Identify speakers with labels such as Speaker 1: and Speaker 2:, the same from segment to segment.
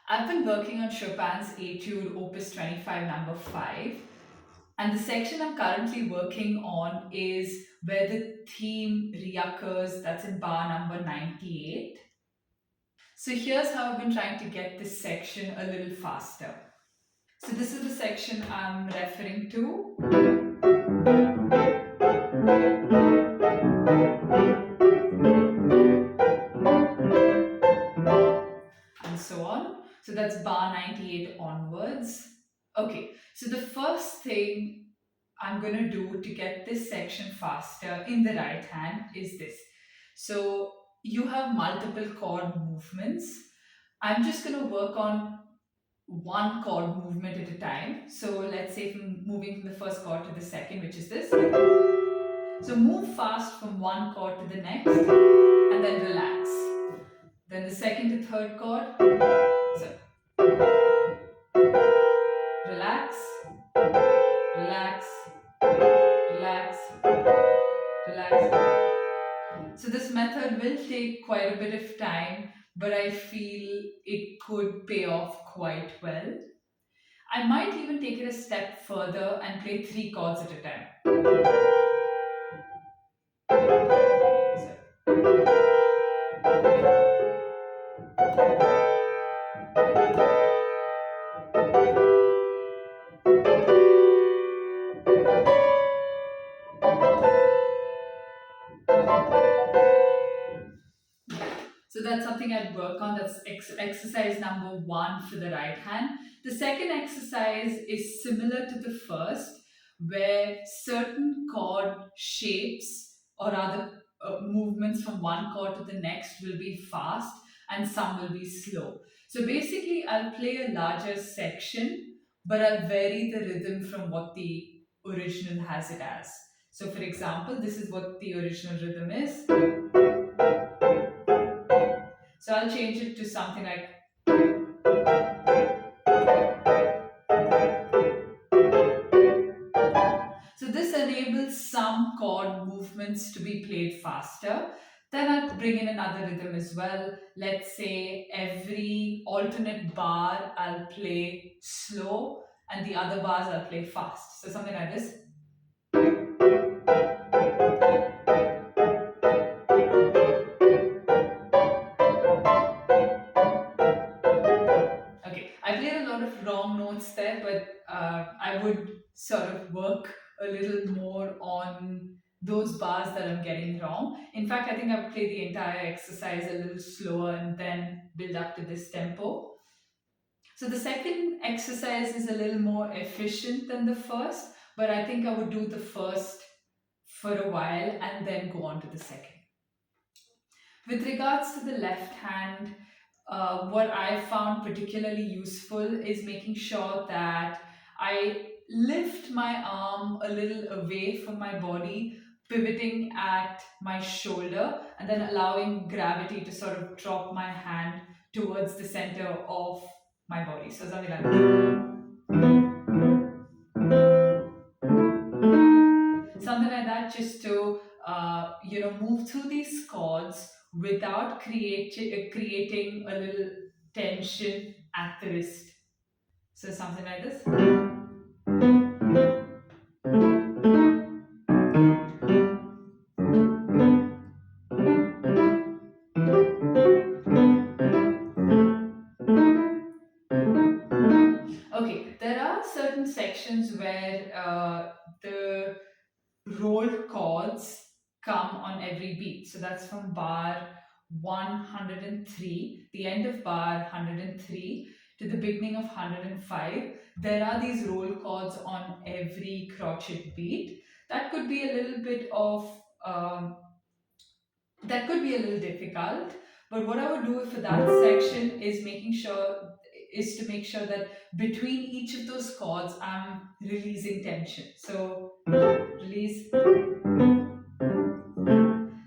Speaker 1: I've been working on Chopin's Etude Opus 25 number 5, and the section I'm currently working on is where the theme reoccurs, that's in bar number 98. So here's how I've been trying to get this section a little faster. So this is the section I'm referring to, and so on. So that's bar 98 onwards. Okay, so the first thing I'm going to do to get this section faster in the right hand is this. So you have multiple chord movements. I'm just going to work on one chord movement at a time. So let's say from moving from the first chord to the second, which is this. So move fast from one chord to the next and then relax. Then the second to third chord. So relax, relax, relax, relax. So this method will take quite a bit of time, but I feel it could pay off quite well. I might even take it a step further and play three chords at a time. So that's something I'd work on. That's exercise number 1 for the right hand. The second exercise is similar to the first, where certain chord shapes or other movements from one chord to the next will be fast and some will be slow. So basically, I'll play a larger section, but I'll vary the rhythm from what the original has it as. So, for example, this is what the original rhythm is. So I'll change it to something like. So this enables some chord movements to be played faster. Then I'll bring in another rhythm as well. Let's say every alternate bar I'll play slow and the other bars I'll play fast. So something like this. Okay, I played a lot of wrong notes there, but I would sort of work a little more on those bars that I'm getting wrong. In fact, I think I would play the entire exercise a little slower and then build up to this tempo. So the second exercise is a little more efficient than the first, but I think I would do the first for a while and then go on to the second. With regards to the left hand, what I found particularly useful is making sure that I lift my arm a little away from my body, pivoting at my shoulder, and then allowing gravity to sort of drop my hand towards the center of my body. So something like something like that, just to move through these chords without creating a little tension at the wrist. So something like this. Okay, there are certain sections where the rolled chords come on every beat. So that's from bar 103, the end of bar 103 to the beginning of 105. There are these roll chords on every crotchet beat. That could be a little bit of that could be a little difficult, but what I would do for that section is to make sure that between each of those chords I'm releasing tension. So release,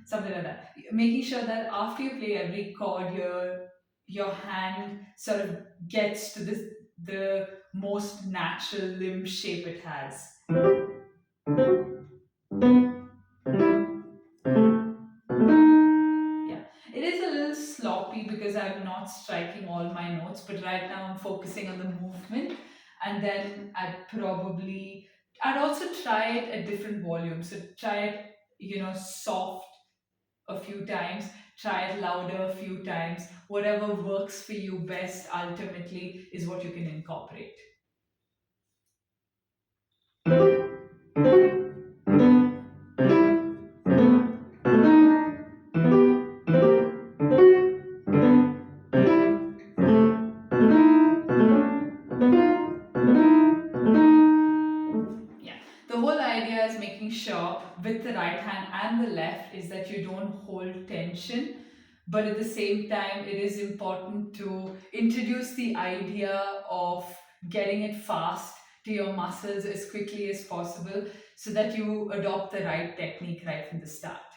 Speaker 1: something like that, making sure that after you play every chord, your hand sort of gets to the most natural limb shape it has. Yeah, it is a little sloppy because I've not striking all my notes, but right now I'm focusing on the movement. And then I'd also try it at different volumes. So try it, soft a few times, try it louder a few times. Whatever works for you best ultimately is what you can incorporate. Yeah. The whole idea is making sure with the right hand and the left is that you don't hold tension. But at the same time, it is important to introduce the idea of getting it fast to your muscles as quickly as possible so that you adopt the right technique right from the start.